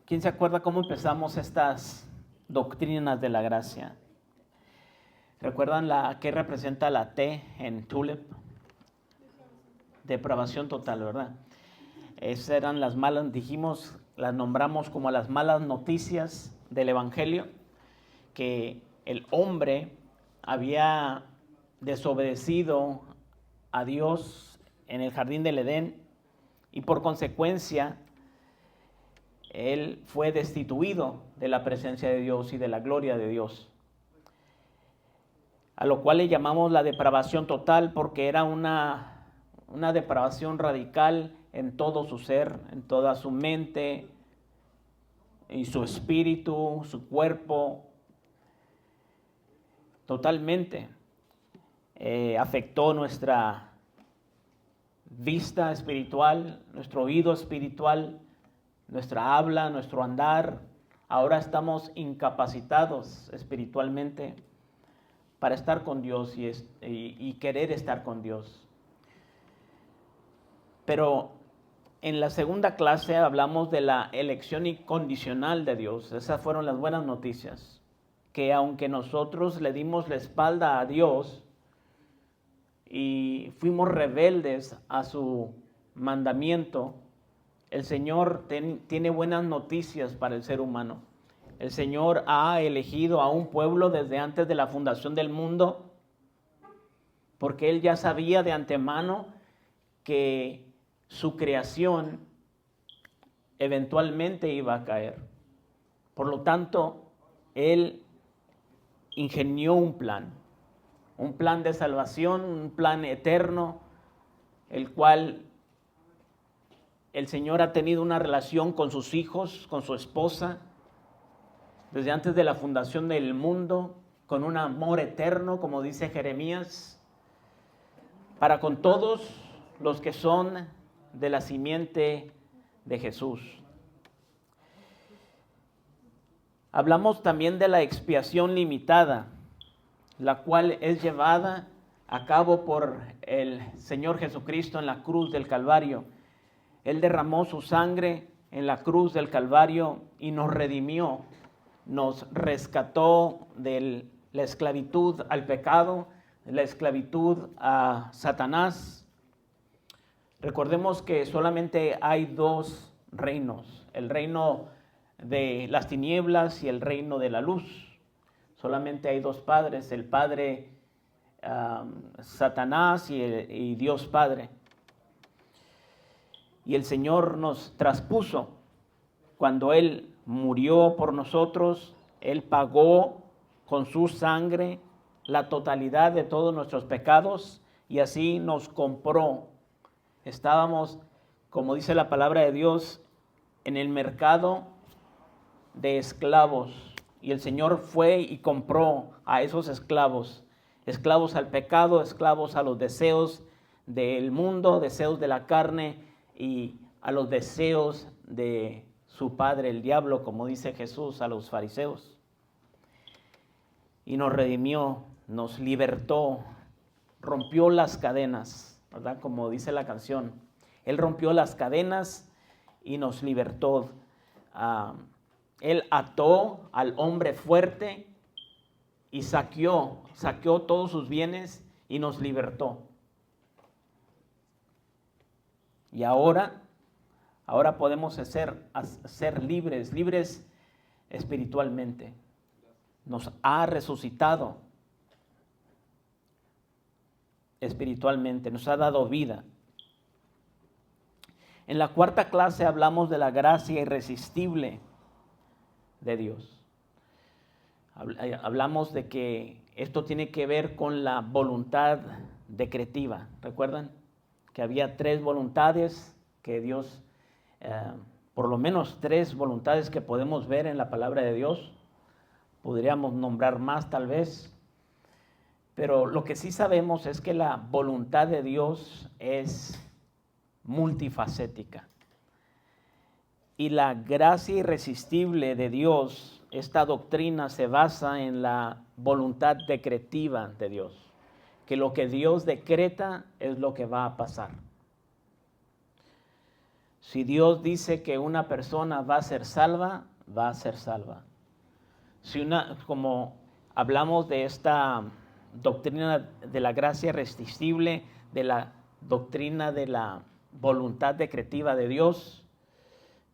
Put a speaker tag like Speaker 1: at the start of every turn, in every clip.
Speaker 1: ¿Quién se acuerda cómo empezamos estas doctrinas de la gracia? ¿Recuerdan qué representa la T en TULIP? Depravación total, ¿verdad? Esas eran las malas, dijimos, las nombramos como las malas noticias del Evangelio, que el hombre había desobedecido a Dios en el jardín del Edén y por consecuencia él fue destituido de la presencia de Dios y de la gloria de Dios, a lo cual le llamamos la depravación total porque era una depravación radical en todo su ser, en toda su mente y su espíritu, su cuerpo, totalmente. Afectó nuestra vista espiritual, nuestro oído espiritual, nuestra habla, nuestro andar. Ahora estamos incapacitados espiritualmente para estar con Dios y querer estar con Dios. Pero en la segunda clase hablamos de la elección incondicional de Dios. Esas fueron las buenas noticias. Que aunque nosotros le dimos la espalda a Dios y fuimos rebeldes a su mandamiento, el Señor tiene buenas noticias para el ser humano. El Señor ha elegido a un pueblo desde antes de la fundación del mundo, porque Él ya sabía de antemano que su creación eventualmente iba a caer. Por lo tanto, Él ingenió un plan de salvación, un plan eterno, el cual el Señor ha tenido una relación con sus hijos, con su esposa, desde antes de la fundación del mundo, con un amor eterno, como dice Jeremías, para con todos los que son de la simiente de Jesús. Hablamos también de la expiación limitada, la cual es llevada a cabo por el Señor Jesucristo en la cruz del Calvario. Él derramó su sangre en la cruz del Calvario y nos redimió, nos rescató de la esclavitud al pecado, de la esclavitud a Satanás. Recordemos que solamente hay dos reinos, el reino de las tinieblas y el reino de la luz. Solamente hay dos padres, el Padre Satanás y Dios Padre. Y el Señor nos traspuso cuando Él murió por nosotros. Él pagó con su sangre la totalidad de todos nuestros pecados y así nos compró. Estábamos, como dice la palabra de Dios, en el mercado de esclavos. Y el Señor fue y compró a esos esclavos. Esclavos al pecado, esclavos a los deseos del mundo, deseos de la carne y a los deseos de su padre, el diablo, como dice Jesús a los fariseos. Y nos redimió, nos libertó, rompió las cadenas, ¿verdad? Como dice la canción. Él rompió las cadenas y nos libertó. Él ató al hombre fuerte y saqueó todos sus bienes y nos libertó. Y ahora podemos ser libres espiritualmente. Nos ha resucitado espiritualmente, nos ha dado vida. En la cuarta clase hablamos de la gracia irresistible de Dios. Hablamos de que esto tiene que ver con la voluntad decretiva. ¿Recuerdan? Que había tres voluntades que Dios, por lo menos tres voluntades que podemos ver en la palabra de Dios. Podríamos nombrar más tal vez, pero lo que sí sabemos es que la voluntad de Dios es multifacética. Y la gracia irresistible de Dios, esta doctrina se basa en la voluntad decretiva de Dios. Que lo que Dios decreta es lo que va a pasar. Si Dios dice que una persona va a ser salva, va a ser salva. Como hablamos de esta doctrina de la gracia irresistible, de la doctrina de la voluntad decretiva de Dios,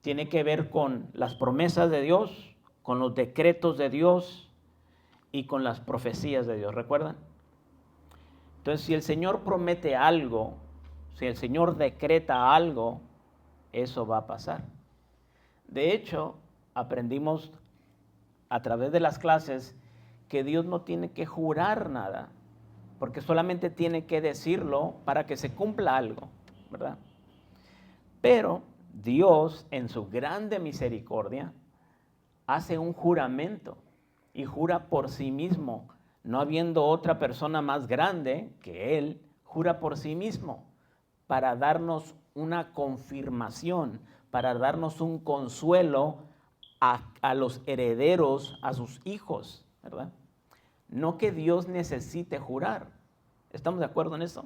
Speaker 1: tiene que ver con las promesas de Dios, con los decretos de Dios y con las profecías de Dios, ¿recuerdan? Entonces, si el Señor promete algo, si el Señor decreta algo, eso va a pasar. De hecho, aprendimos a través de las clases que Dios no tiene que jurar nada, porque solamente tiene que decirlo para que se cumpla algo, ¿verdad? Pero Dios, en su grande misericordia, hace un juramento y jura por sí mismo, no habiendo otra persona más grande que Él, jura por sí mismo para darnos una confirmación, para darnos un consuelo a los herederos, a sus hijos, ¿verdad? No que Dios necesite jurar. ¿Estamos de acuerdo en eso?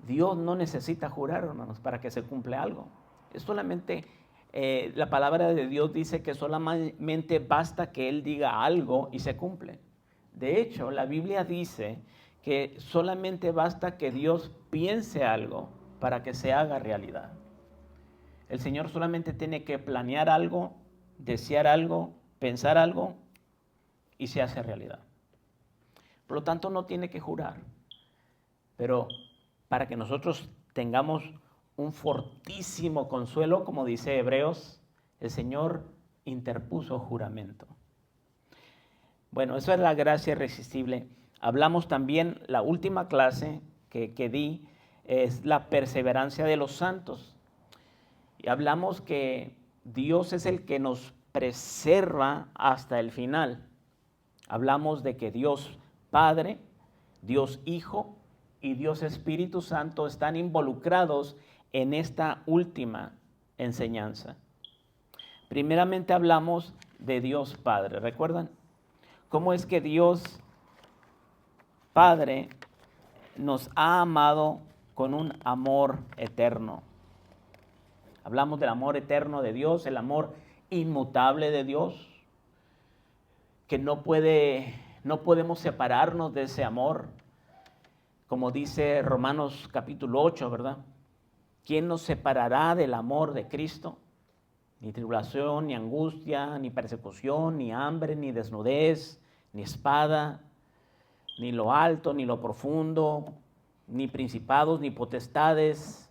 Speaker 1: Dios no necesita jurar, hermanos, para que se cumpla algo. Es solamente, la palabra de Dios dice que solamente basta que Él diga algo y se cumple. De hecho, la Biblia dice que solamente basta que Dios piense algo para que se haga realidad. El Señor solamente tiene que planear algo, desear algo, pensar algo y se hace realidad. Por lo tanto, no tiene que jurar. Pero para que nosotros tengamos un fortísimo consuelo, como dice Hebreos, el Señor interpuso juramento. Bueno, eso es la gracia irresistible. Hablamos también, la última clase que di es la perseverancia de los santos. Y hablamos que Dios es el que nos preserva hasta el final. Hablamos de que Dios Padre, Dios Hijo y Dios Espíritu Santo están involucrados en esta última enseñanza. Primeramente hablamos de Dios Padre, ¿recuerdan? ¿Cómo es que Dios Padre nos ha amado con un amor eterno? Hablamos del amor eterno de Dios, el amor inmutable de Dios, que no podemos separarnos de ese amor. Como dice Romanos capítulo 8, ¿verdad? ¿Quién nos separará del amor de Cristo? Ni tribulación, ni angustia, ni persecución, ni hambre, ni desnudez, ni espada, ni lo alto, ni lo profundo, ni principados, ni potestades,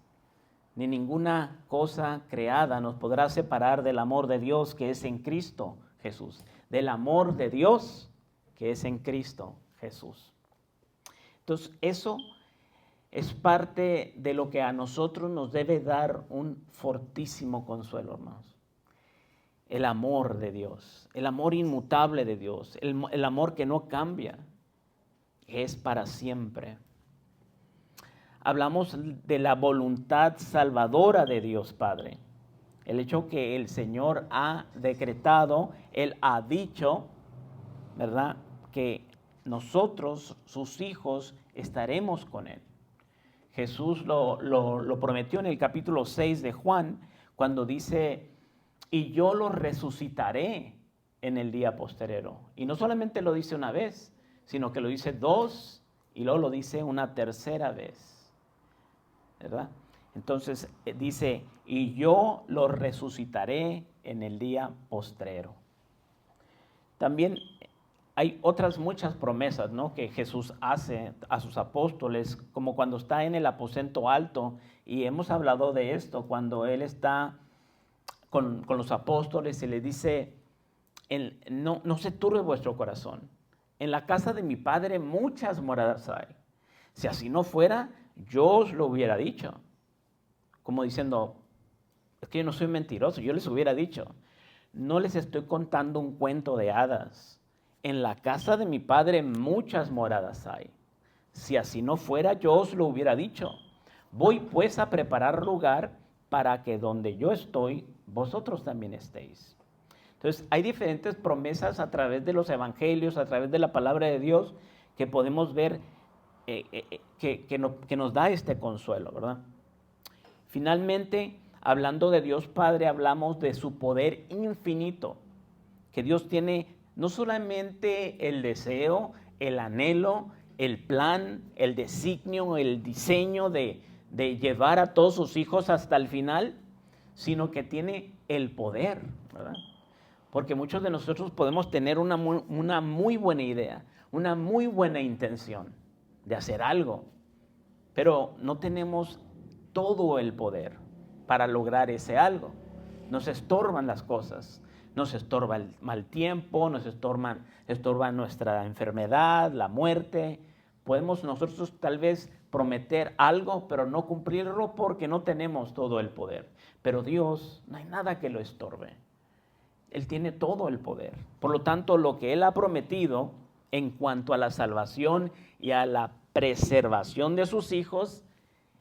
Speaker 1: ni ninguna cosa creada nos podrá separar del amor de Dios que es en Cristo Jesús. Del amor de Dios que es en Cristo Jesús. Entonces, eso es parte de lo que a nosotros nos debe dar un fortísimo consuelo, hermanos. El amor de Dios, el amor inmutable de Dios, el amor que no cambia, es para siempre. Hablamos de la voluntad salvadora de Dios Padre. El hecho que el Señor ha decretado, Él ha dicho, ¿verdad?, que nosotros, sus hijos, estaremos con Él. Jesús lo prometió en el capítulo 6 de Juan, cuando dice, y yo lo resucitaré en el día postrero. Y no solamente lo dice una vez, sino que lo dice dos, y luego lo dice una tercera vez, ¿verdad? Entonces dice, y yo lo resucitaré en el día postrero. También hay otras muchas promesas, ¿no?, que Jesús hace a sus apóstoles, como cuando está en el aposento alto, y hemos hablado de esto, cuando Él está con los apóstoles y les dice, no se turbe vuestro corazón. En la casa de mi Padre muchas moradas hay. Si así no fuera, yo os lo hubiera dicho. Como diciendo, es que yo no soy mentiroso, yo les hubiera dicho. No les estoy contando un cuento de hadas. En la casa de mi Padre muchas moradas hay. Si así no fuera, yo os lo hubiera dicho. Voy pues a preparar lugar para que donde yo estoy, vosotros también estéis. Entonces, hay diferentes promesas a través de los evangelios, a través de la palabra de Dios, que podemos ver que nos da este consuelo, ¿verdad? Finalmente, hablando de Dios Padre, hablamos de su poder infinito, que Dios tiene no solamente el deseo, el anhelo, el plan, el designio, el diseño de llevar a todos sus hijos hasta el final, sino que tiene el poder, ¿verdad? Porque muchos de nosotros podemos tener una muy buena idea, una muy buena intención de hacer algo, pero no tenemos todo el poder para lograr ese algo. Nos estorban las cosas, nos estorba el mal tiempo, nos estorba nuestra enfermedad, la muerte. Podemos nosotros tal vez prometer algo, pero no cumplirlo porque no tenemos todo el poder. Pero Dios, no hay nada que lo estorbe. Él tiene todo el poder. Por lo tanto, lo que Él ha prometido en cuanto a la salvación y a la preservación de sus hijos,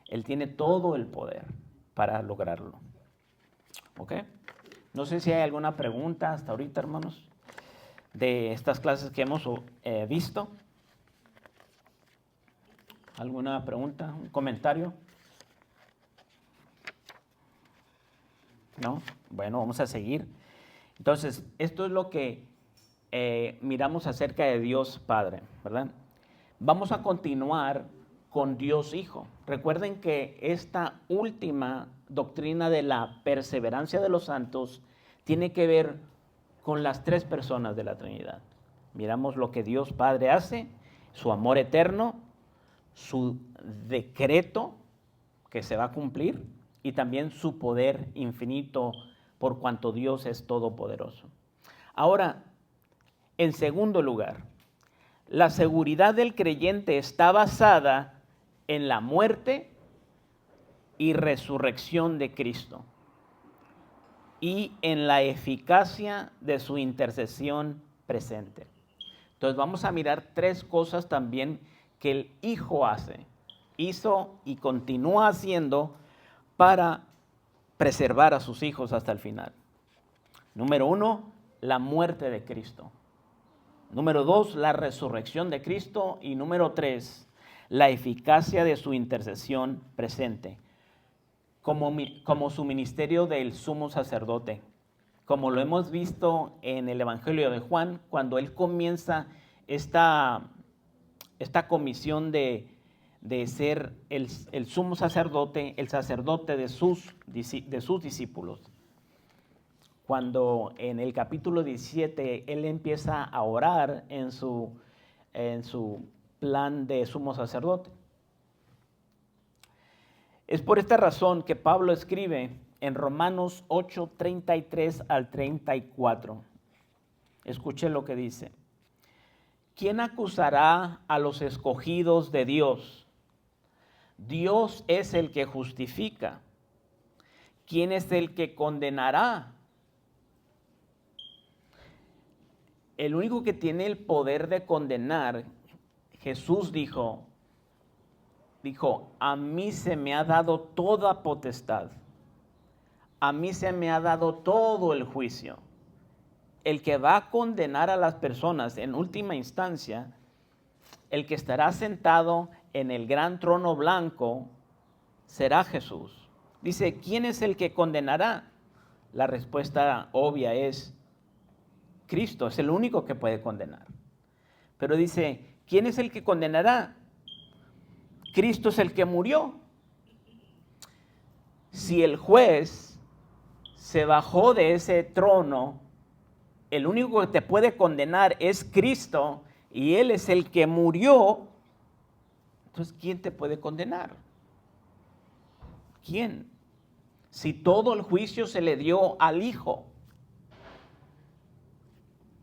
Speaker 1: Él tiene todo el poder para lograrlo. ¿Ok? No sé si hay alguna pregunta hasta ahorita, hermanos, de estas clases que hemos visto. ¿Alguna pregunta? ¿Un comentario? ¿No? Bueno, vamos a seguir. Entonces, esto es lo que miramos acerca de Dios Padre, ¿verdad? Vamos a continuar con Dios Hijo. Recuerden que esta última doctrina de la perseverancia de los santos tiene que ver con las tres personas de la Trinidad. Miramos lo que Dios Padre hace, su amor eterno, su decreto que se va a cumplir y también su poder infinito por cuanto Dios es todopoderoso. Ahora, en segundo lugar, la seguridad del creyente está basada en la muerte y resurrección de Cristo y en la eficacia de su intercesión presente. Entonces vamos a mirar tres cosas también que el Hijo hizo y continúa haciendo para preservar a sus hijos hasta el final. Número 1, la muerte de Cristo. Número 2, la resurrección de Cristo. Y número 3, la eficacia de su intercesión presente, como su ministerio del sumo sacerdote. Como lo hemos visto en el Evangelio de Juan, cuando él comienza esta comisión de ser el sumo sacerdote, el sacerdote de sus discípulos. Cuando en el capítulo 17 él empieza a orar en su plan de sumo sacerdote. Es por esta razón que Pablo escribe en Romanos 8, 33 al 34. Escuche lo que dice. ¿Quién acusará a los escogidos de Dios? Dios es el que justifica. ¿Quién es el que condenará? El único que tiene el poder de condenar, Jesús dijo, a mí se me ha dado toda potestad. A mí se me ha dado todo el juicio. El que va a condenar a las personas en última instancia, el que estará sentado en el gran trono blanco, será Jesús. Dice, ¿quién es el que condenará? La respuesta obvia es Cristo, es el único que puede condenar. Pero dice, ¿quién es el que condenará? Cristo es el que murió. Si el juez se bajó de ese trono, el único que te puede condenar es Cristo y Él es el que murió. Entonces, ¿quién te puede condenar? ¿Quién? Si todo el juicio se le dio al Hijo.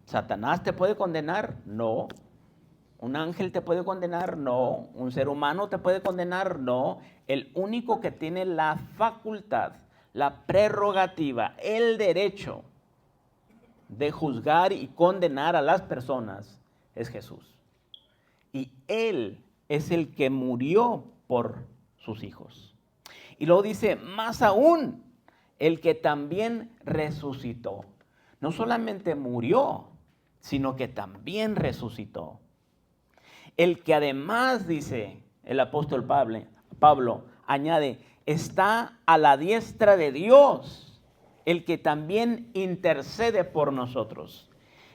Speaker 1: ¿Satanás te puede condenar? No. ¿Un ángel te puede condenar? No. ¿Un ser humano te puede condenar? No. El único que tiene la facultad, la prerrogativa, el derecho de juzgar y condenar a las personas es Jesús. Y Él es el que murió por sus hijos. Y luego dice, más aún, el que también resucitó. No solamente murió, sino que también resucitó. El que además, dice el apóstol Pablo, añade, está a la diestra de Dios, el que también intercede por nosotros.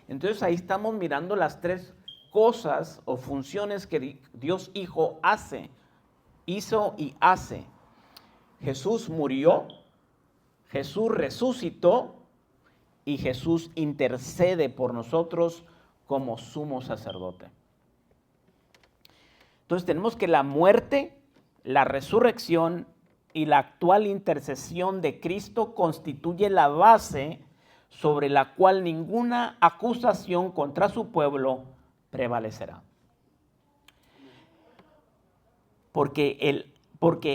Speaker 1: Entonces ahí estamos mirando las tres cosas o funciones que Dios Hijo hizo y hace. Jesús murió, Jesús resucitó y Jesús intercede por nosotros como sumo sacerdote. Entonces tenemos que la muerte, la resurrección y la actual intercesión de Cristo constituye la base sobre la cual ninguna acusación contra su pueblo prevalecerá. Porque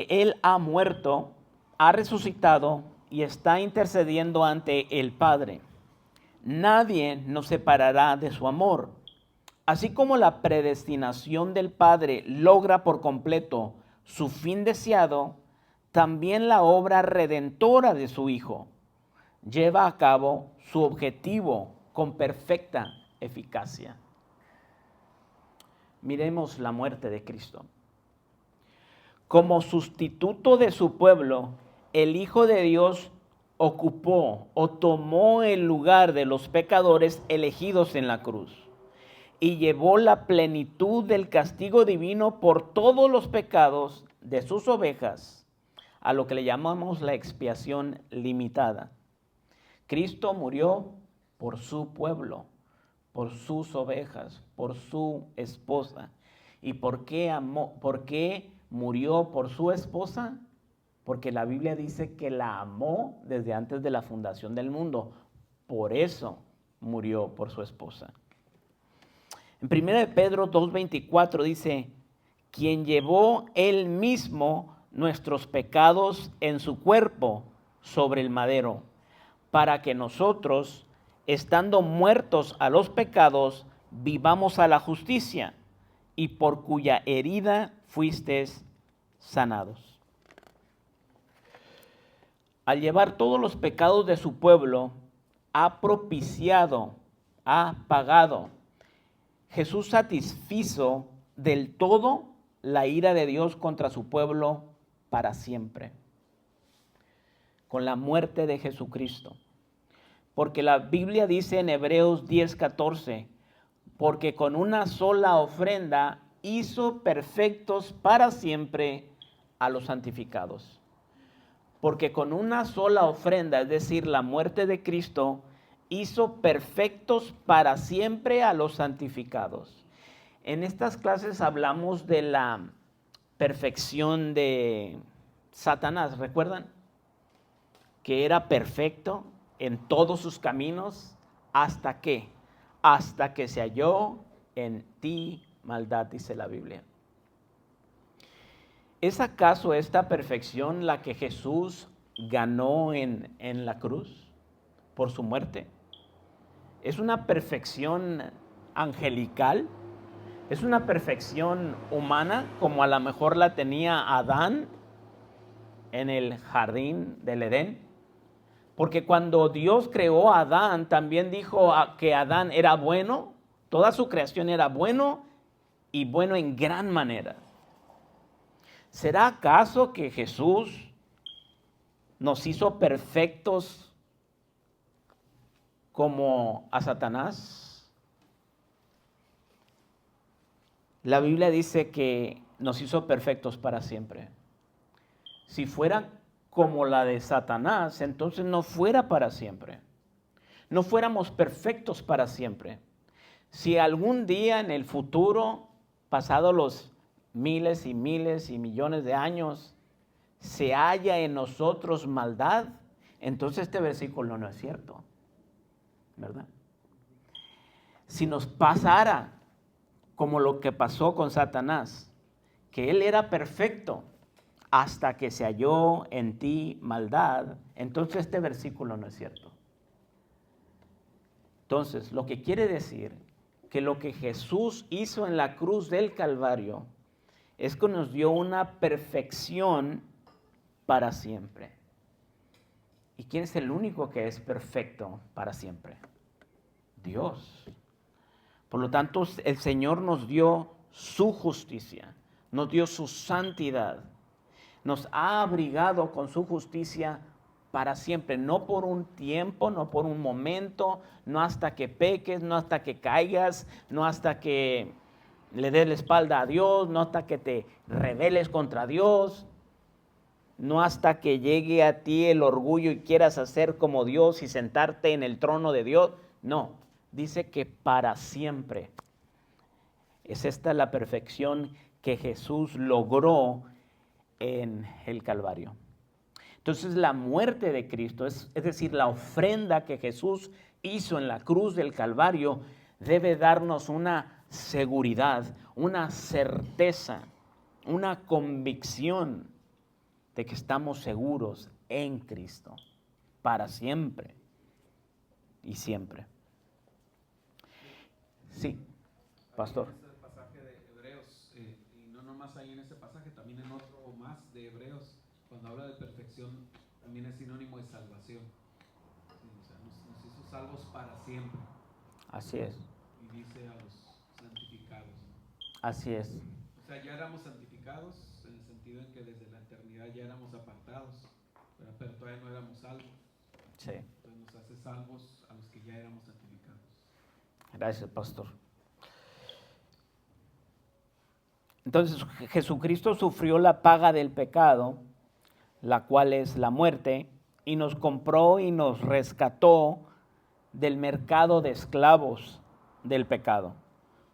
Speaker 1: Él ha muerto, ha resucitado y está intercediendo ante el Padre. Nadie nos separará de su amor. Así como la predestinación del Padre logra por completo su fin deseado, también la obra redentora de su Hijo lleva a cabo su objetivo con perfecta eficacia. Miremos la muerte de Cristo. Como sustituto de su pueblo, el Hijo de Dios ocupó o tomó el lugar de los pecadores elegidos en la cruz y llevó la plenitud del castigo divino por todos los pecados de sus ovejas, a lo que le llamamos la expiación limitada. Cristo murió por su pueblo, por sus ovejas, por su esposa. ¿Y por qué murió por su esposa? Porque la Biblia dice que la amó desde antes de la fundación del mundo. Por eso murió por su esposa. En 1 Pedro 2:24 dice, quien llevó él mismo nuestros pecados en su cuerpo sobre el madero, para que nosotros, estando muertos a los pecados, vivamos a la justicia, y por cuya herida fuisteis sanados. Al llevar todos los pecados de su pueblo, ha propiciado, ha pagado. Jesús satisfizo del todo la ira de Dios contra su pueblo para siempre, con la muerte de Jesucristo. Porque la Biblia dice en Hebreos 10:14, porque con una sola ofrenda hizo perfectos para siempre a los santificados. Porque con una sola ofrenda, es decir, la muerte de Cristo, hizo perfectos para siempre a los santificados. En estas clases hablamos de la perfección de Satanás, ¿recuerdan? Que era perfecto en todos sus caminos, ¿hasta qué? Hasta que se halló en ti maldad, dice la Biblia. ¿Es acaso esta perfección la que Jesús ganó en la cruz por su muerte? ¿Es una perfección angelical? ¿Es una perfección humana como a lo mejor la tenía Adán en el jardín del Edén? Porque cuando Dios creó a Adán, también dijo que Adán era bueno, toda su creación era bueno y bueno en gran manera. ¿Será acaso que Jesús nos hizo perfectos como a Satanás? La Biblia dice que nos hizo perfectos para siempre. Si fuera como la de Satanás, entonces no fuera para siempre. No fuéramos perfectos para siempre. Si algún día en el futuro, pasado los miles y millones de años, se halla en nosotros maldad, entonces este versículo no es cierto, ¿verdad? Si nos pasara como lo que pasó con Satanás, que él era perfecto hasta que se halló en ti maldad, entonces este versículo no es cierto. Entonces, lo que quiere decir que lo que Jesús hizo en la cruz del Calvario es que nos dio una perfección para siempre. ¿Y quién es el único que es perfecto para siempre? Dios. Por lo tanto, el Señor nos dio su justicia, nos dio su santidad, nos ha abrigado con su justicia para siempre, no por un tiempo, no por un momento, no hasta que peques, no hasta que caigas, no hasta que le des la espalda a Dios, no hasta que te rebeles contra Dios, no hasta que llegue a ti el orgullo y quieras hacer como Dios y sentarte en el trono de Dios. No, dice que para siempre. Es esta la perfección que Jesús logró en el Calvario. Entonces la muerte de Cristo, es decir, la ofrenda que Jesús hizo en la cruz del Calvario, debe darnos una seguridad, una certeza, una convicción de que estamos seguros en Cristo para siempre y siempre. Sí, pastor.
Speaker 2: En ese pasaje de Hebreos, y no nomás ahí en ese pasaje, también en otro más de Hebreos, cuando habla de perfección, también es sinónimo de salvación. Sí, o sea, nos hizo salvos para siempre.
Speaker 1: Así es.
Speaker 2: Y dice a los santificados, ¿no?
Speaker 1: Así es.
Speaker 2: O sea, ya éramos santificados en el sentido en que desde la eternidad ya éramos apartados, pero todavía no éramos salvos.
Speaker 1: Sí.
Speaker 2: Entonces nos hace salvos a los que ya éramos santificados.
Speaker 1: Gracias, pastor. Entonces Jesucristo sufrió la paga del pecado, la cual es la muerte, y nos compró y nos rescató del mercado de esclavos del pecado,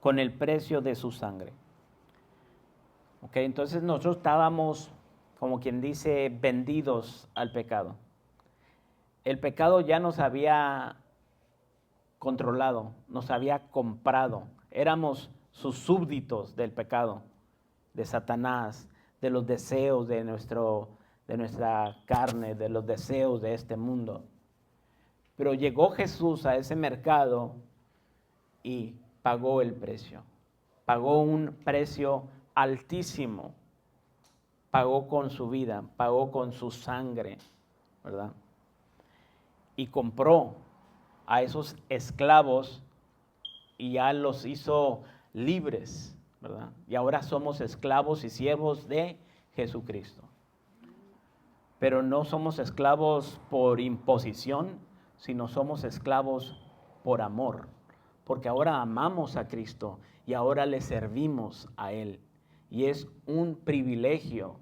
Speaker 1: con el precio de su sangre. Okay, entonces nosotros estábamos, como quien dice, vendidos al pecado. El pecado ya nos había controlado, nos había comprado. Éramos sus súbditos del pecado, de Satanás, de los deseos de nuestra carne, de los deseos de este mundo. Pero llegó Jesús a ese mercado y pagó el precio. Pagó un precio altísimo. Pagó con su vida, pagó con su sangre, ¿verdad? Y compró a esos esclavos y ya los hizo libres, ¿verdad? Y ahora somos esclavos y siervos de Jesucristo. Pero no somos esclavos por imposición, sino somos esclavos por amor, porque ahora amamos a Cristo y ahora le servimos a Él. Y es un privilegio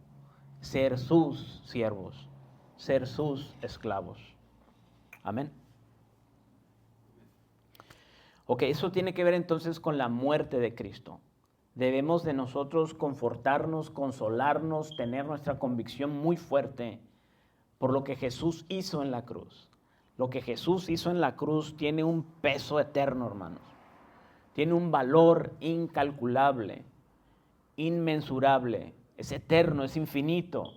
Speaker 1: ser sus siervos, ser sus esclavos. Amén. Ok, eso tiene que ver entonces con la muerte de Cristo. Debemos de nosotros confortarnos, consolarnos, tener nuestra convicción muy fuerte por lo que Jesús hizo en la cruz. Lo que Jesús hizo en la cruz tiene un peso eterno, hermanos. Tiene un valor incalculable, inmensurable. Es eterno, es infinito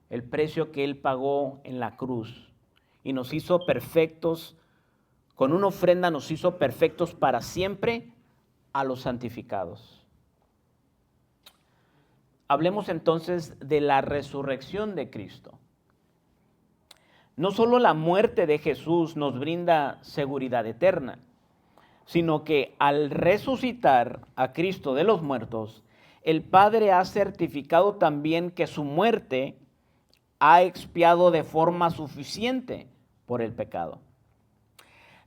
Speaker 1: el precio que Él pagó en la cruz. Y nos hizo perfectos, con una ofrenda nos hizo perfectos para siempre a los santificados. Hablemos entonces de la resurrección de Cristo. No solo la muerte de Jesús nos brinda seguridad eterna, sino que al resucitar a Cristo de los muertos, el Padre ha certificado también que su muerte ha expiado de forma suficiente por el pecado.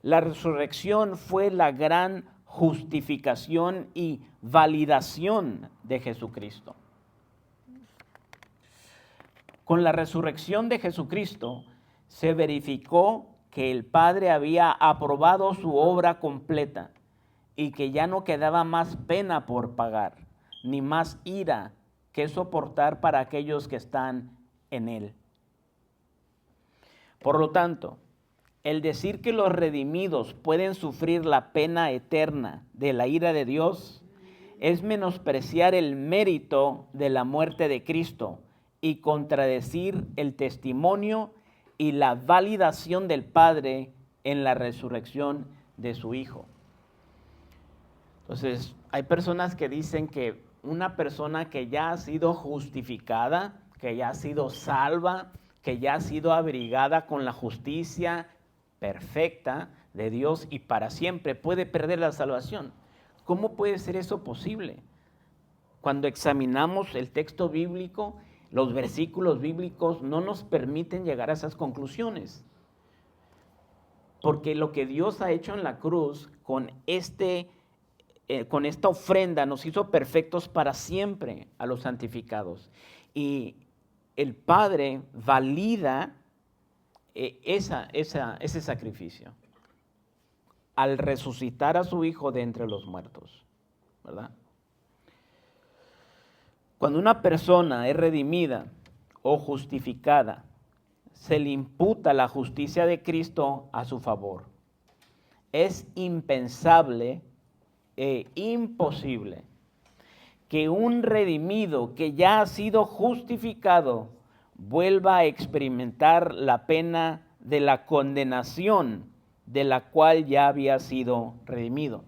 Speaker 1: La resurrección fue la gran justificación y validación de Jesucristo. Con la resurrección de Jesucristo se verificó que el Padre había aprobado su obra completa y que ya no quedaba más pena por pagar, ni más ira que soportar para aquellos que están en Él. Por lo tanto, el decir que los redimidos pueden sufrir la pena eterna de la ira de Dios es menospreciar el mérito de la muerte de Cristo y contradecir el testimonio y la validación del Padre en la resurrección de su Hijo. Entonces, hay personas que dicen que una persona que ya ha sido justificada, que ya ha sido salva, que ya ha sido abrigada con la justicia perfecta de Dios y para siempre, puede perder la salvación. ¿Cómo puede ser eso posible? Cuando examinamos el texto bíblico, los versículos bíblicos no nos permiten llegar a esas conclusiones. Porque lo que Dios ha hecho en la cruz con esta ofrenda nos hizo perfectos para siempre a los santificados. Y el Padre valida ese sacrificio al resucitar a su Hijo de entre los muertos, ¿verdad? Cuando una persona es redimida o justificada, se le imputa la justicia de Cristo a su favor. Es impensable e imposible que un redimido que ya ha sido justificado vuelva a experimentar la pena de la condenación de la cual ya había sido redimido.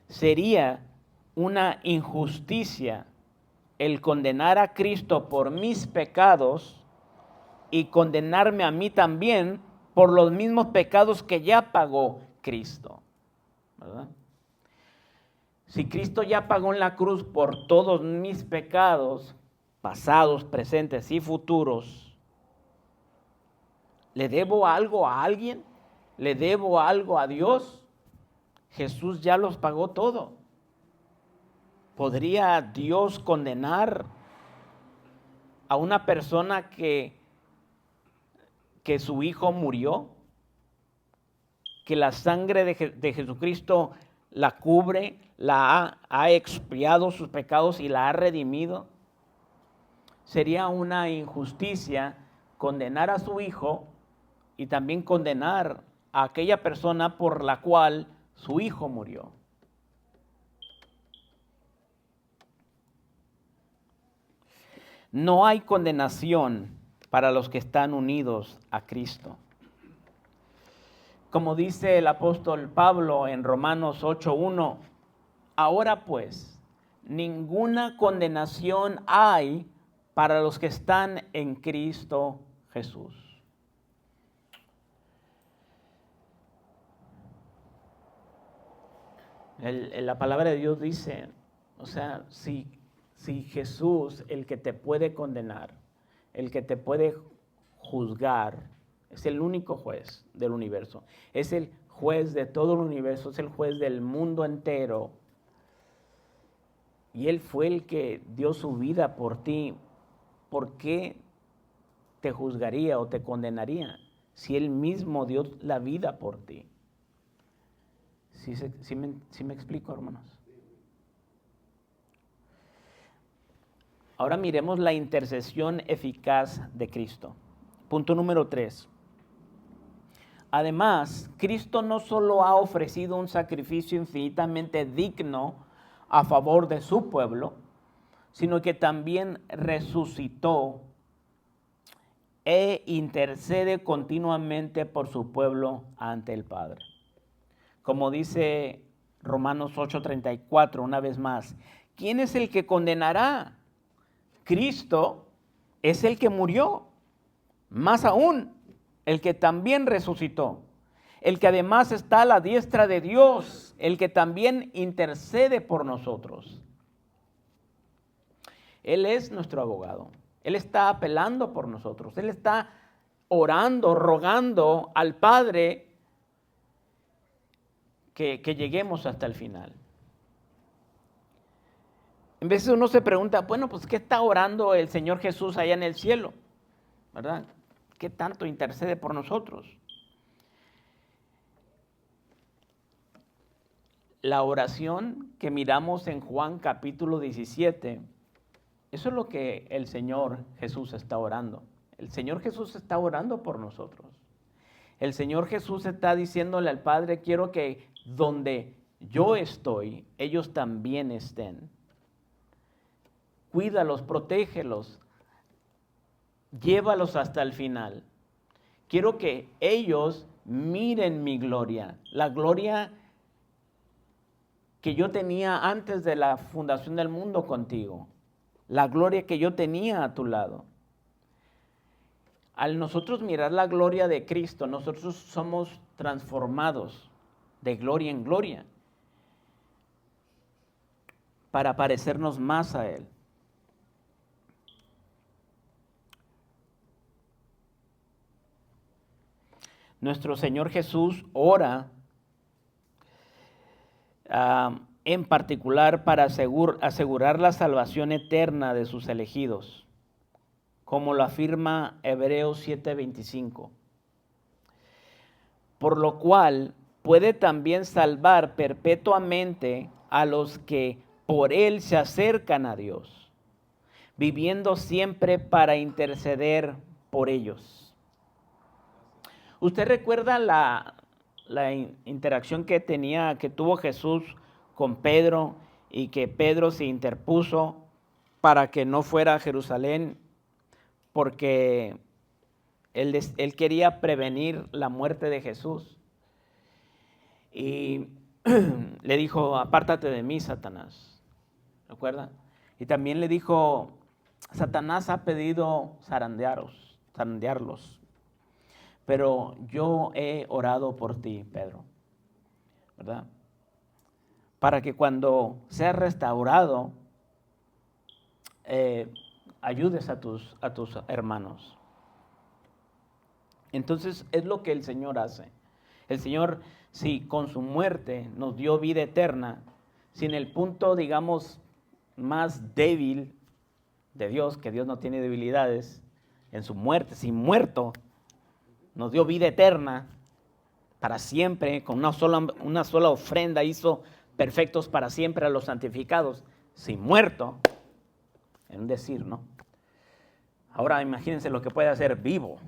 Speaker 1: Sería una injusticia el condenar a Cristo por mis pecados y condenarme a mí también por los mismos pecados que ya pagó Cristo, ¿verdad? Si Cristo ya pagó en la cruz por todos mis pecados, pasados, presentes y futuros, ¿le debo algo a alguien? ¿Le debo algo a Dios? Jesús ya los pagó todo. ¿Podría Dios condenar a una persona que su hijo murió? Que la sangre de Jesucristo la cubre, ha expiado sus pecados y la ha redimido. Sería una injusticia condenar a su hijo y también condenar a aquella persona por la cual su hijo murió. No hay condenación para los que están unidos a Cristo. Como dice el apóstol Pablo en Romanos 8:1, ahora pues, ninguna condenación hay para los que están en Cristo Jesús. La palabra de Dios dice, o sea, si Jesús, el que te puede condenar, el que te puede juzgar, es el único juez del universo, es el juez de todo el universo, es el juez del mundo entero, y Él fue el que dio su vida por ti, ¿por qué te juzgaría o te condenaría si Él mismo dio la vida por ti? ¿Sí me explico, hermanos? Ahora miremos la intercesión eficaz de Cristo. Punto número 3. Además, Cristo no solo ha ofrecido un sacrificio infinitamente digno a favor de su pueblo, sino que también resucitó e intercede continuamente por su pueblo ante el Padre. Como dice Romanos 8:34, una vez más, ¿quién es el que condenará? Cristo es el que murió, más aún, el que también resucitó, el que además está a la diestra de Dios, el que también intercede por nosotros. Él es nuestro abogado, Él está apelando por nosotros, Él está orando, rogando al Padre que lleguemos hasta el final. En veces uno se pregunta, bueno, pues ¿qué está orando el Señor Jesús allá en el cielo? ¿Verdad? ¿Qué tanto intercede por nosotros? La oración que miramos en Juan capítulo 17, eso es lo que el Señor Jesús está orando. El Señor Jesús está orando por nosotros. El Señor Jesús está diciéndole al Padre, quiero que donde yo estoy, ellos también estén. Cuídalos, protégelos, llévalos hasta el final. Quiero que ellos miren mi gloria, la gloria que yo tenía antes de la fundación del mundo contigo, la gloria que yo tenía a tu lado. Al nosotros mirar la gloria de Cristo, nosotros somos transformados de gloria en gloria para parecernos más a Él. nuestro Señor Jesús ora en particular para asegurar la salvación eterna de sus elegidos, como lo afirma Hebreos 7:25. Por lo cual puede también salvar perpetuamente a los que por él se acercan a Dios, viviendo siempre para interceder por ellos. ¿Usted recuerda la interacción que tuvo Jesús con Pedro y que Pedro se interpuso para que no fuera a Jerusalén porque él quería prevenir la muerte de Jesús? Y le dijo, apártate de mí, Satanás. ¿Recuerda? Y también le dijo, Satanás ha pedido zarandearlos, pero yo he orado por ti, Pedro, ¿verdad? Para que cuando seas restaurado, ayudes a tus hermanos. Entonces es lo que el Señor hace. El Señor, sí, con su muerte nos dio vida eterna, sin el punto, digamos, más débil de Dios, que Dios no tiene debilidades, en su muerte, sin muerto, nos dio vida eterna para siempre, con una sola ofrenda hizo perfectos para siempre a los santificados, sin muerto, en un decir, ¿no? Ahora imagínense lo que puede hacer vivo,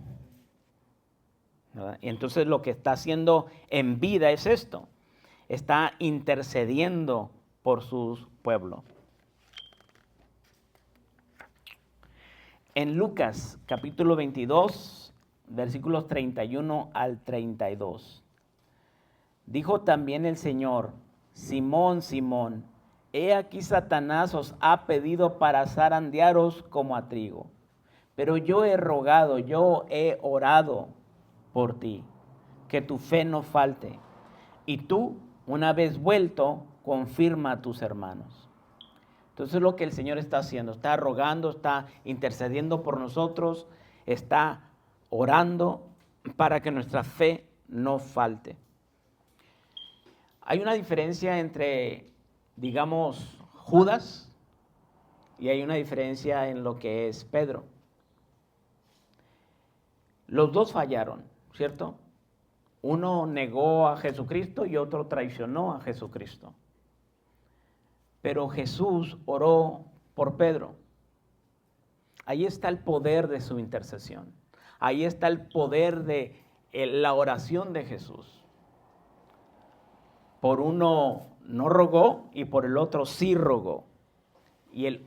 Speaker 1: ¿verdad? Y entonces lo que está haciendo en vida es esto, está intercediendo por su pueblo. En Lucas capítulo 22, versículos 31 al 32, dijo también el Señor, Simón, Simón, he aquí Satanás os ha pedido para zarandearos como a trigo, pero yo he orado por ti, que tu fe no falte, y tú, una vez vuelto, confirma a tus hermanos. Entonces lo que el Señor está haciendo, está rogando, está intercediendo por nosotros, está orando para que nuestra fe no falte. Hay una diferencia entre, digamos, Judas y hay una diferencia en lo que es Pedro. Los dos fallaron, ¿cierto? Uno negó a Jesucristo y otro traicionó a Jesucristo. Pero Jesús oró por Pedro. Ahí está el poder de su intercesión. Ahí está el poder de la oración de Jesús. Por uno no rogó y por el otro sí rogó. Y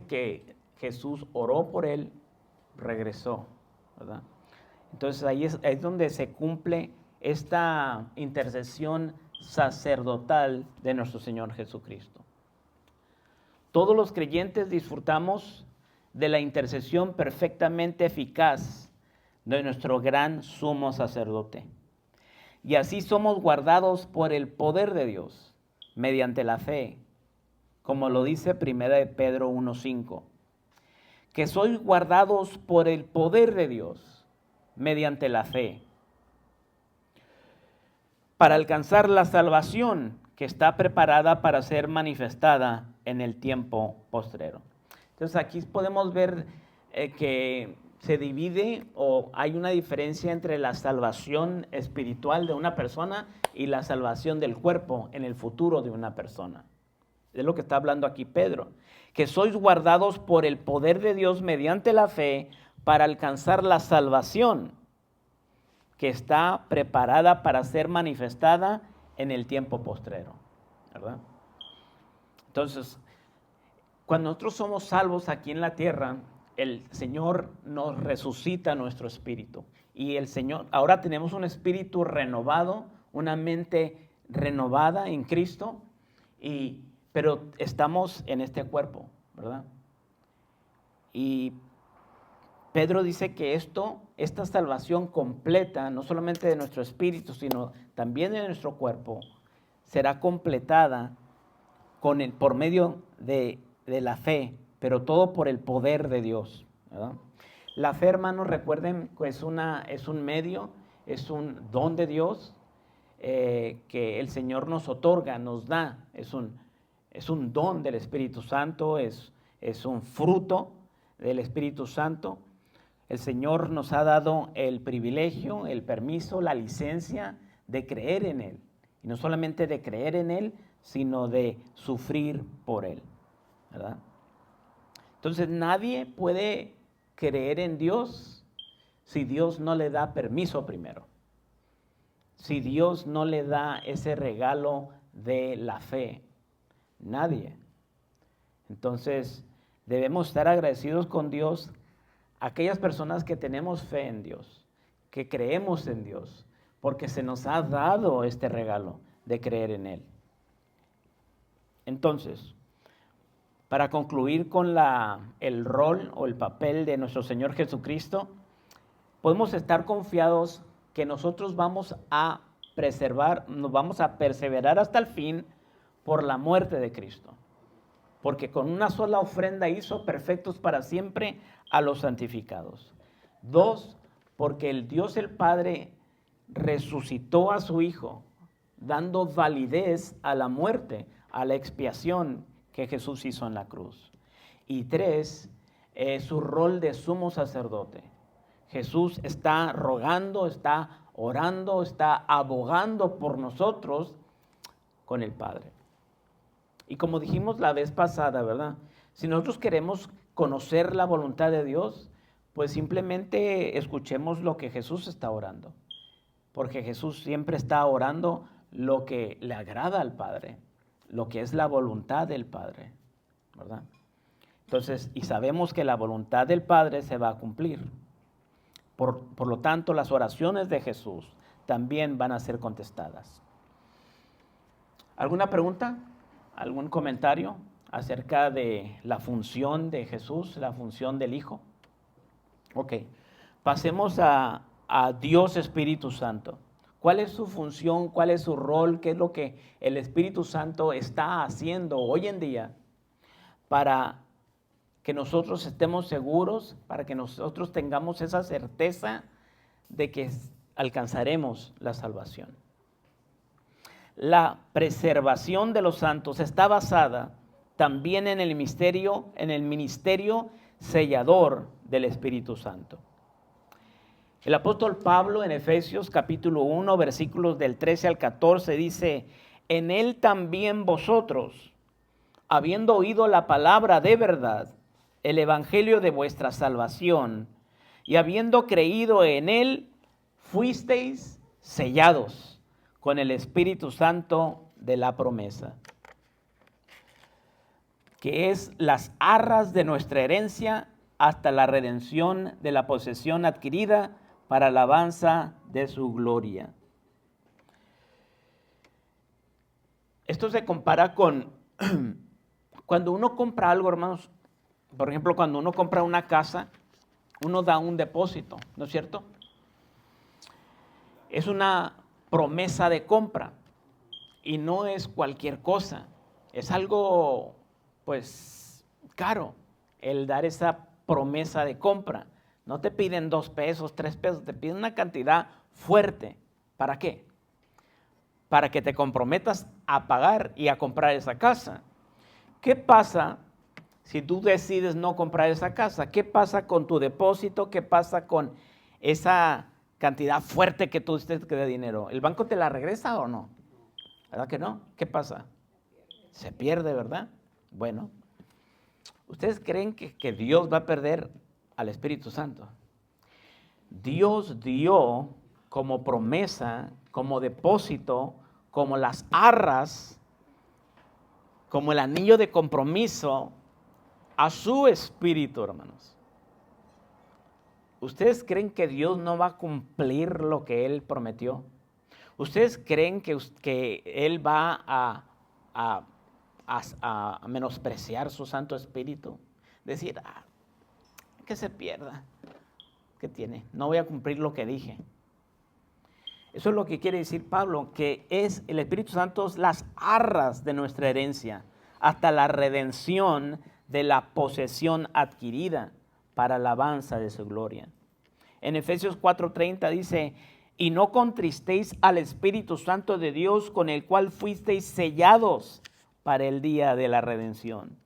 Speaker 1: que Jesús oró por él, regresó, ¿verdad? Entonces ahí es donde se cumple esta intercesión sacerdotal de nuestro Señor Jesucristo. Todos los creyentes disfrutamos de la intercesión perfectamente eficaz de nuestro gran sumo sacerdote. Y así somos guardados por el poder de Dios, mediante la fe, como lo dice 1 Pedro 1:5, que sois guardados por el poder de Dios, mediante la fe, para alcanzar la salvación que está preparada para ser manifestada en el tiempo postrero. Entonces aquí podemos ver que se divide o hay una diferencia entre la salvación espiritual de una persona y la salvación del cuerpo en el futuro de una persona. Es lo que está hablando aquí Pedro, que sois guardados por el poder de Dios mediante la fe para alcanzar la salvación que está preparada para ser manifestada en el tiempo postrero, ¿verdad? Entonces, cuando nosotros somos salvos aquí en la tierra, el Señor nos resucita nuestro espíritu. Y el Señor, ahora tenemos un espíritu renovado, una mente renovada en Cristo, pero estamos en este cuerpo, ¿verdad? Y Pedro dice que esta salvación completa, no solamente de nuestro espíritu, sino también de nuestro cuerpo, será completada por medio de la fe, pero todo por el poder de Dios, ¿verdad? La fe, hermanos, recuerden que es un medio es un don de Dios que el Señor nos otorga, nos da. Es un don del Espíritu Santo, es un fruto del Espíritu Santo. El Señor nos ha dado el privilegio, el permiso, la licencia de creer en Él. Y no solamente de creer en Él, sino de sufrir por Él, ¿verdad? Entonces nadie puede creer en Dios si Dios no le da permiso primero. Si Dios no le da ese regalo de la fe. Nadie. Entonces debemos estar agradecidos con Dios, aquellas personas que tenemos fe en Dios, que creemos en Dios, porque se nos ha dado este regalo de creer en Él. Entonces, para concluir con el rol o el papel de nuestro Señor Jesucristo, podemos estar confiados que nosotros vamos a nos vamos a perseverar hasta el fin por la muerte de Cristo. Porque con una sola ofrenda hizo perfectos para siempre a los santificados. 2, porque el Dios el Padre resucitó a su Hijo, dando validez a la muerte, a la expiación que Jesús hizo en la cruz. Y 3, su rol de sumo sacerdote. Jesús está rogando, está orando, está abogando por nosotros con el Padre. Y como dijimos la vez pasada, ¿verdad? Si nosotros queremos conocer la voluntad de Dios, pues simplemente escuchemos lo que Jesús está orando. Porque Jesús siempre está orando lo que le agrada al Padre, lo que es la voluntad del Padre, ¿verdad? Entonces, y sabemos que la voluntad del Padre se va a cumplir. Por lo tanto, las oraciones de Jesús también van a ser contestadas. ¿Alguna pregunta? ¿Algún comentario acerca de la función de Jesús, la función del Hijo? Ok, pasemos a Dios Espíritu Santo. ¿Cuál es su función? ¿Cuál es su rol? ¿Qué es lo que el Espíritu Santo está haciendo hoy en día para que nosotros estemos seguros, para que nosotros tengamos esa certeza de que alcanzaremos la salvación? La preservación de los santos está basada también en el ministerio sellador del Espíritu Santo. El apóstol Pablo en Efesios capítulo 1, versículos del 13 al 14 dice: en él también vosotros, habiendo oído la palabra de verdad, el evangelio de vuestra salvación, y habiendo creído en él, fuisteis sellados con el Espíritu Santo de la promesa, que es las arras de nuestra herencia hasta la redención de la posesión adquirida para alabanza de su gloria. Esto se compara con cuando uno compra algo, hermanos. Por ejemplo, cuando uno compra una casa, uno da un depósito, ¿no es cierto? Es una promesa de compra y no es cualquier cosa. Es algo, pues, caro el dar esa promesa de compra. No te piden 2 pesos, 3 pesos, te piden una cantidad fuerte. ¿Para qué? Para que te comprometas a pagar y a comprar esa casa. ¿Qué pasa si tú decides no comprar esa casa? ¿Qué pasa con tu depósito? ¿Qué pasa con esa cantidad fuerte que tú diste de dinero? ¿El banco te la regresa o no? ¿Verdad que no? ¿Qué pasa? Se pierde, ¿verdad? Bueno, ¿ustedes creen que Dios va a perder al Espíritu Santo? Dios dio como promesa, como depósito, como las arras, como el anillo de compromiso a su Espíritu, hermanos. ¿Ustedes creen que Dios no va a cumplir lo que Él prometió? ¿Ustedes creen que Él va a menospreciar su Santo Espíritu? Decir, que se pierda. ¿Qué tiene? No voy a cumplir lo que dije. Eso es lo que quiere decir Pablo, que es el Espíritu Santo las arras de nuestra herencia hasta la redención de la posesión adquirida para alabanza de su gloria. En Efesios 4:30 dice: y no contristéis al Espíritu Santo de Dios, con el cual fuisteis sellados para el día de la redención.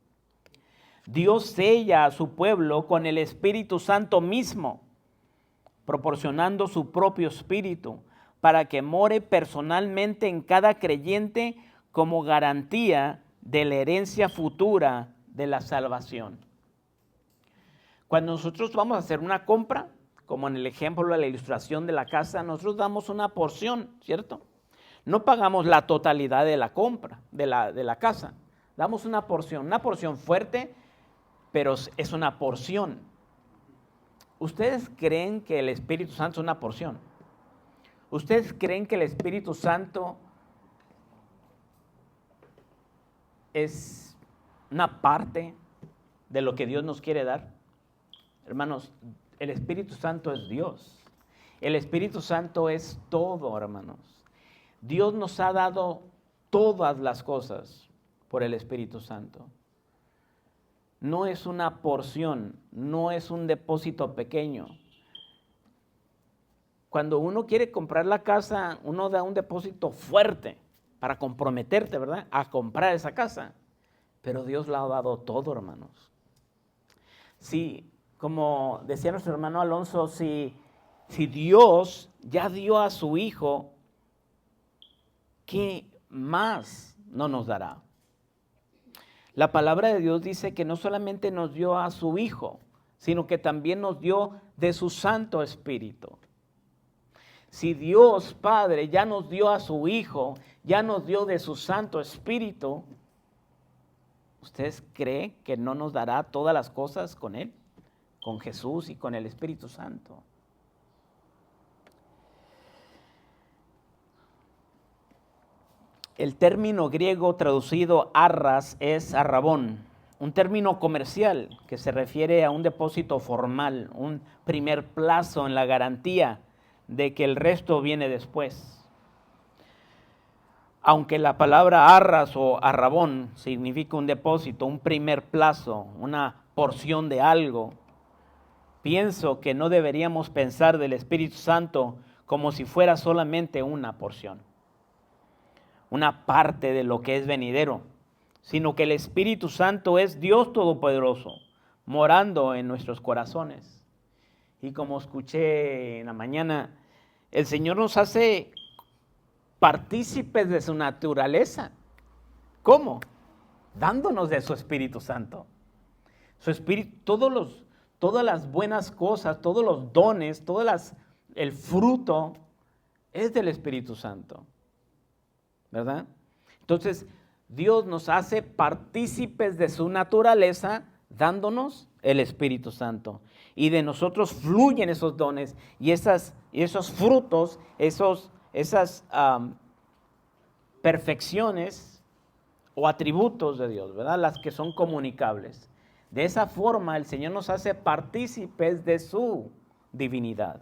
Speaker 1: Dios sella a su pueblo con el Espíritu Santo mismo, proporcionando su propio Espíritu para que more personalmente en cada creyente como garantía de la herencia futura de la salvación. Cuando nosotros vamos a hacer una compra, como en el ejemplo de la ilustración de la casa, nosotros damos una porción, ¿cierto? No pagamos la totalidad de la compra, de la casa. Damos una porción fuerte, pero es una porción. ¿Ustedes creen que el Espíritu Santo es una porción? ¿Ustedes creen que el Espíritu Santo es una parte de lo que Dios nos quiere dar? Hermanos, el Espíritu Santo es Dios. El Espíritu Santo es todo, hermanos. Dios nos ha dado todas las cosas por el Espíritu Santo. No es una porción, no es un depósito pequeño. Cuando uno quiere comprar la casa, uno da un depósito fuerte para comprometerte, ¿verdad?, a comprar esa casa. Pero Dios le ha dado todo, hermanos. Sí, como decía nuestro hermano Alonso, si Dios ya dio a su Hijo, ¿qué más no nos dará? La palabra de Dios dice que no solamente nos dio a su Hijo, sino que también nos dio de su Santo Espíritu. Si Dios Padre ya nos dio a su Hijo, ya nos dio de su Santo Espíritu, ¿ustedes creen que no nos dará todas las cosas con Él? Con Jesús y con el Espíritu Santo. El término griego traducido arras es arrabón, un término comercial que se refiere a un depósito formal, un primer plazo en la garantía de que el resto viene después. Aunque la palabra arras o arrabón significa un depósito, un primer plazo, una porción de algo, pienso que no deberíamos pensar del Espíritu Santo como si fuera solamente una porción, una parte de lo que es venidero, sino que el Espíritu Santo es Dios Todopoderoso, morando en nuestros corazones. Y como escuché en la mañana, el Señor nos hace partícipes de su naturaleza. ¿Cómo? Dándonos de su Espíritu Santo. Su Espíritu, todas las buenas cosas, todos los dones, el fruto es del Espíritu Santo. ¿Verdad? Entonces, Dios nos hace partícipes de su naturaleza, dándonos el Espíritu Santo. Y de nosotros fluyen esos dones y esos frutos, esas perfecciones o atributos de Dios, ¿verdad? Las que son comunicables. De esa forma, el Señor nos hace partícipes de su divinidad.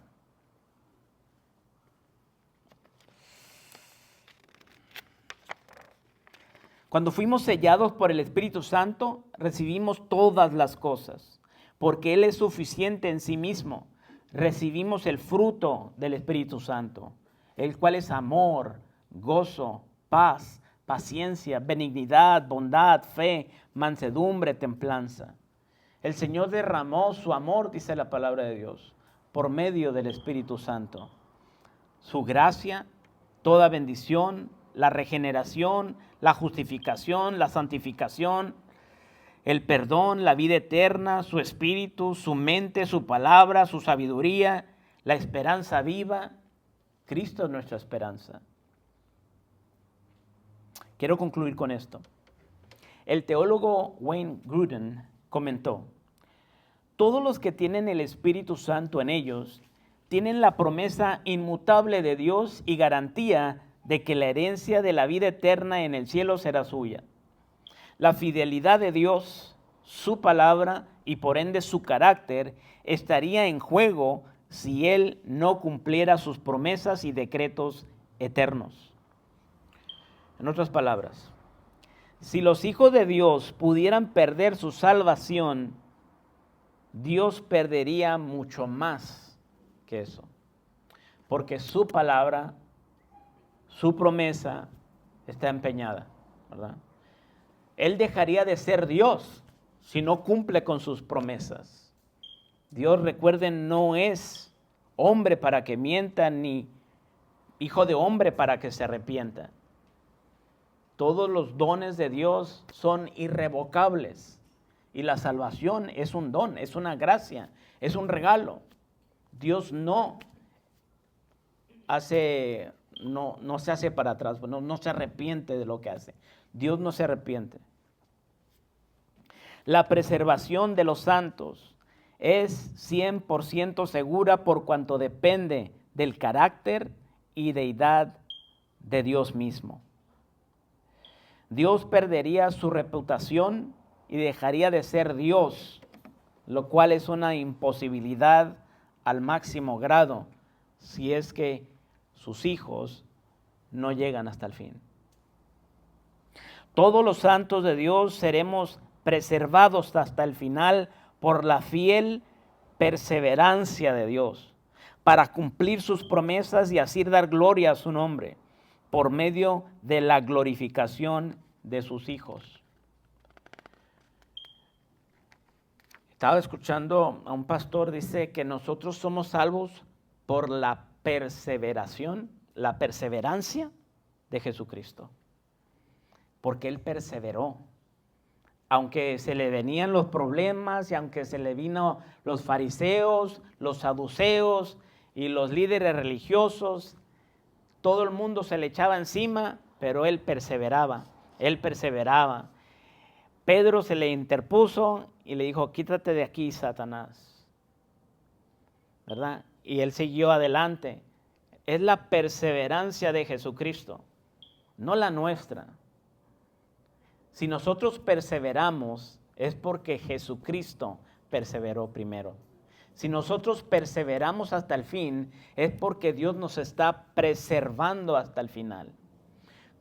Speaker 1: Cuando fuimos sellados por el Espíritu Santo, recibimos todas las cosas, porque Él es suficiente en sí mismo. Recibimos el fruto del Espíritu Santo, el cual es amor, gozo, paz, paciencia, benignidad, bondad, fe, mansedumbre, templanza. El Señor derramó su amor, dice la palabra de Dios, por medio del Espíritu Santo. Su gracia, toda bendición, la regeneración, la justificación, la santificación, el perdón, la vida eterna, su espíritu, su mente, su palabra, su sabiduría, la esperanza viva. Cristo es nuestra esperanza. Quiero concluir con esto. El teólogo Wayne Grudem comentó: todos los que tienen el Espíritu Santo en ellos tienen la promesa inmutable de Dios y garantía de que la herencia de la vida eterna en el cielo será suya. La fidelidad de Dios, su palabra y por ende su carácter estaría en juego si Él no cumpliera sus promesas y decretos eternos. En otras palabras, si los hijos de Dios pudieran perder su salvación, Dios perdería mucho más que eso. porque su palabra, su promesa está empeñada, ¿verdad? Él dejaría de ser Dios si no cumple con sus promesas. Dios, recuerden, no es hombre para que mienta, ni hijo de hombre para que se arrepienta. Todos los dones de Dios son irrevocables y la salvación es un don, es una gracia, es un regalo. Dios no se hace para atrás, no se arrepiente de lo que hace. Dios no se arrepiente. La preservación de los santos es 100% segura por cuanto depende del carácter y deidad de Dios mismo. Dios perdería su reputación y dejaría de ser Dios, lo cual es una imposibilidad al máximo grado si es que sus hijos no llegan hasta el fin. Todos los santos de Dios seremos preservados hasta el final por la fiel perseverancia de Dios, para cumplir sus promesas y así dar gloria a su nombre, por medio de la glorificación de sus hijos. Estaba escuchando a un pastor, dice que nosotros somos salvos por la perseverancia de Jesucristo, porque Él perseveró. Aunque se le venían los problemas y aunque se le vino los fariseos, los saduceos y los líderes religiosos, todo el mundo se le echaba encima, pero Él perseveraba, Él perseveraba. Pedro se le interpuso y le dijo, quítate de aquí, Satanás, ¿verdad? Y Él siguió adelante. Es la perseverancia de Jesucristo, no la nuestra. Si nosotros perseveramos, es porque Jesucristo perseveró primero. Si nosotros perseveramos hasta el fin, es porque Dios nos está preservando hasta el final.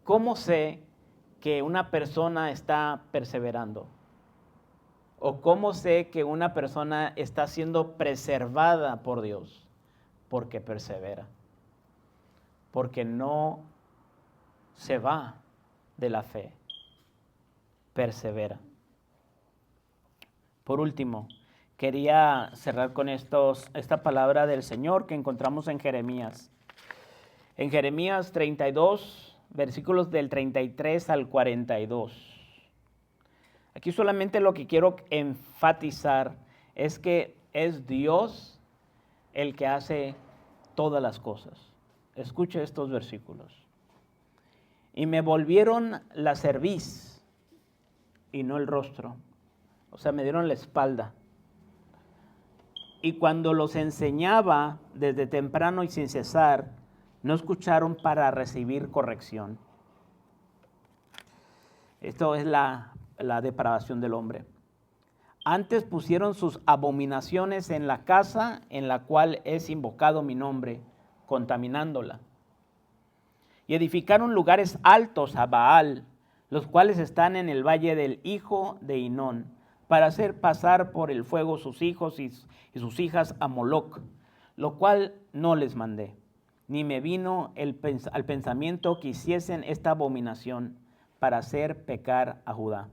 Speaker 1: ¿Cómo sé que una persona está perseverando? ¿O cómo sé que una persona está siendo preservada por Dios? Porque persevera. Porque no se va de la fe. Persevera. Por último, quería cerrar con esta palabra del Señor que encontramos en Jeremías. En Jeremías 32, versículos del 33 al 42. Aquí solamente lo que quiero enfatizar es que es Dios el que hace todas las cosas. Escuche estos versículos. Y me volvieron la cerviz y no el rostro. O sea, me dieron la espalda. Y cuando los enseñaba desde temprano y sin cesar, no escucharon para recibir corrección. Esto es la depravación del hombre. Antes pusieron sus abominaciones en la casa en la cual es invocado mi nombre, contaminándola. Y edificaron lugares altos a Baal, los cuales están en el valle del hijo de Hinón, para hacer pasar por el fuego sus hijos y sus hijas a Moloc, lo cual no les mandé, ni me vino al pensamiento que hiciesen esta abominación para hacer pecar a Judá.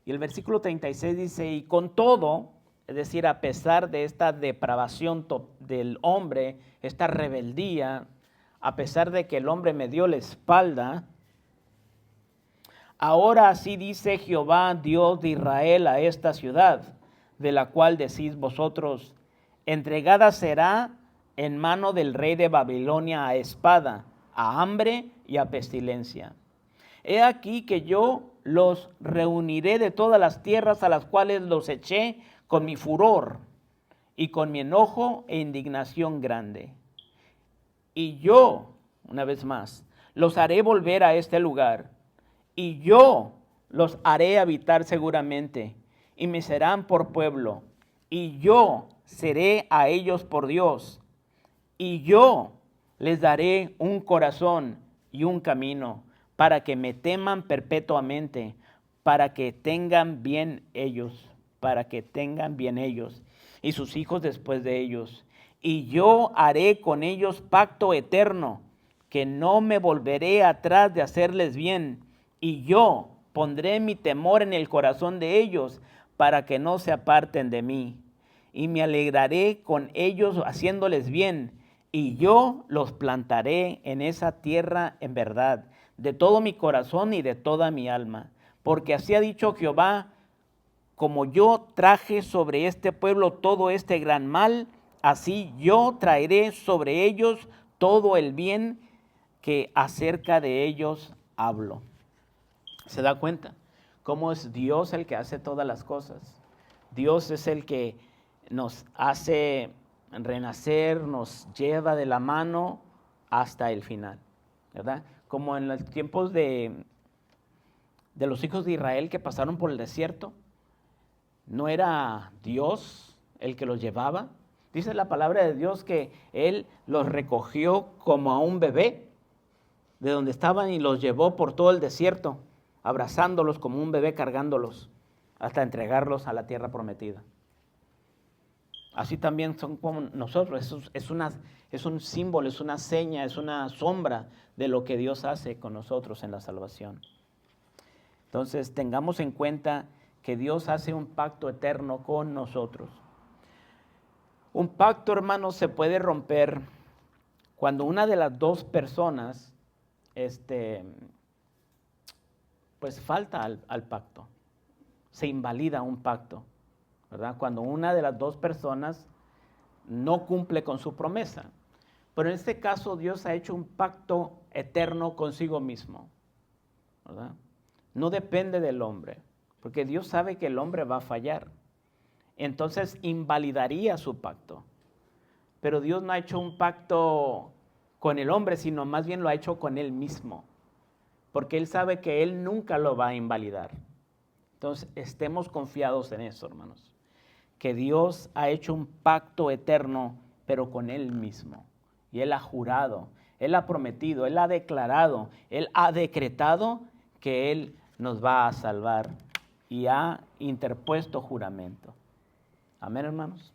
Speaker 1: Y el versículo 36 dice, y con todo, es decir, a pesar de esta depravación del hombre, esta rebeldía, a pesar de que el hombre me dio la espalda, ahora así dice Jehová, Dios de Israel, a esta ciudad, de la cual decís vosotros, entregada será en mano del rey de Babilonia a espada, a hambre y a pestilencia. He aquí que yo los reuniré de todas las tierras a las cuales los eché con mi furor y con mi enojo e indignación grande. Y yo, una vez más, los haré volver a este lugar, y yo los haré habitar seguramente, y me serán por pueblo, y yo seré a ellos por Dios, y yo les daré un corazón y un camino, para que me teman perpetuamente, para que tengan bien ellos, y sus hijos después de ellos, y yo haré con ellos pacto eterno, que no me volveré atrás de hacerles bien, y yo pondré mi temor en el corazón de ellos, para que no se aparten de mí. Y me alegraré con ellos haciéndoles bien, y yo los plantaré en esa tierra en verdad, de todo mi corazón y de toda mi alma. Porque así ha dicho Jehová, como yo traje sobre este pueblo todo este gran mal, así yo traeré sobre ellos todo el bien que acerca de ellos hablo. ¿Se da cuenta? ¿Cómo es Dios el que hace todas las cosas? Dios es el que nos hace renacer, nos lleva de la mano hasta el final, ¿verdad? Como en los tiempos de los hijos de Israel que pasaron por el desierto, ¿no era Dios el que los llevaba? Dice la palabra de Dios que Él los recogió como a un bebé de donde estaban y los llevó por todo el desierto, abrazándolos como un bebé, cargándolos, hasta entregarlos a la tierra prometida. Así también son como nosotros, es un símbolo, es una seña, es una sombra de lo que Dios hace con nosotros en la salvación. Entonces tengamos en cuenta que Dios hace un pacto eterno con nosotros. Un pacto, hermanos, se puede romper cuando una de las dos personas pues falta al pacto, se invalida un pacto, ¿verdad? Cuando una de las dos personas no cumple con su promesa. Pero en este caso Dios ha hecho un pacto eterno consigo mismo, ¿verdad? No depende del hombre, porque Dios sabe que el hombre va a fallar. Entonces invalidaría su pacto. Pero Dios no ha hecho un pacto con el hombre, sino más bien lo ha hecho con Él mismo, porque Él sabe que Él nunca lo va a invalidar. Entonces estemos confiados en eso, hermanos, que Dios ha hecho un pacto eterno, pero con Él mismo. Y Él ha jurado, Él ha prometido, Él ha declarado, Él ha decretado que Él nos va a salvar y ha interpuesto juramento. Amén, hermanos.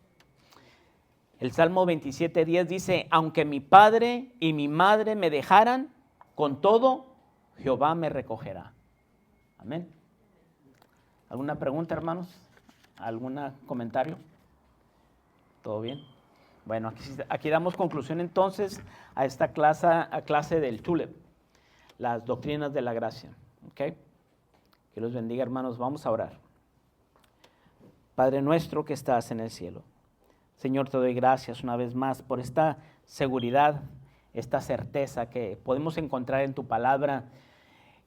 Speaker 1: El Salmo 27:10 dice, aunque mi padre y mi madre me dejaran, con todo Jehová me recogerá. Amén. ¿Alguna pregunta, hermanos? ¿Algún comentario? ¿Todo bien? Bueno, aquí damos conclusión entonces a esta clase del TULIP, las doctrinas de la gracia. ¿Okay? Que los bendiga, hermanos. Vamos a orar. Padre nuestro que estás en el cielo. Señor, te doy gracias una vez más por esta seguridad, esta certeza que podemos encontrar en tu palabra,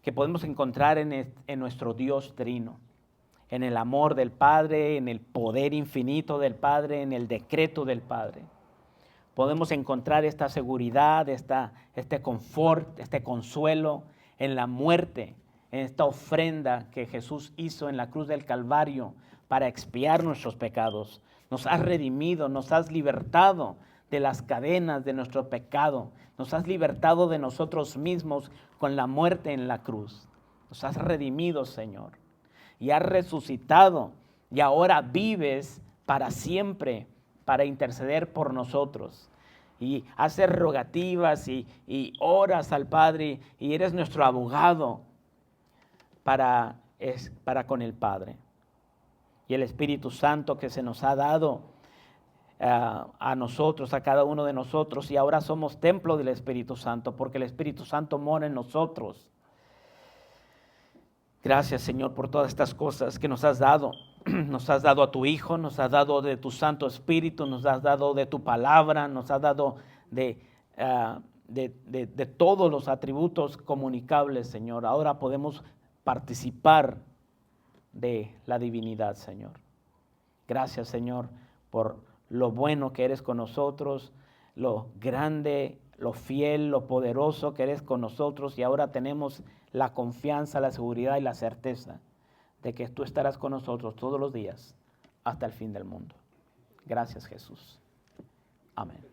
Speaker 1: que podemos encontrar en nuestro Dios trino, en el amor del Padre, en el poder infinito del Padre, en el decreto del Padre. Podemos encontrar esta seguridad, este confort, este consuelo en la muerte, en esta ofrenda que Jesús hizo en la cruz del Calvario para expiar nuestros pecados. Nos has redimido, nos has libertado de las cadenas de nuestro pecado. Nos has libertado de nosotros mismos con la muerte en la cruz. Nos has redimido, Señor. Y has resucitado. Y ahora vives para siempre para interceder por nosotros. Y haces rogativas y oras al Padre. Y eres nuestro abogado para con el Padre. Y el Espíritu Santo que se nos ha dado a nosotros, a cada uno de nosotros, y ahora somos templo del Espíritu Santo, porque el Espíritu Santo mora en nosotros. Gracias, Señor, por todas estas cosas que nos has dado. Nos has dado a tu Hijo, nos has dado de tu Santo Espíritu, nos has dado de tu palabra, nos has dado de todos los atributos comunicables, Señor. Ahora podemos participar de la divinidad, Señor. Gracias, Señor, por lo bueno que eres con nosotros, lo grande, lo fiel, lo poderoso que eres con nosotros, y ahora tenemos la confianza, la seguridad y la certeza de que tú estarás con nosotros todos los días hasta el fin del mundo. Gracias, Jesús. Amén.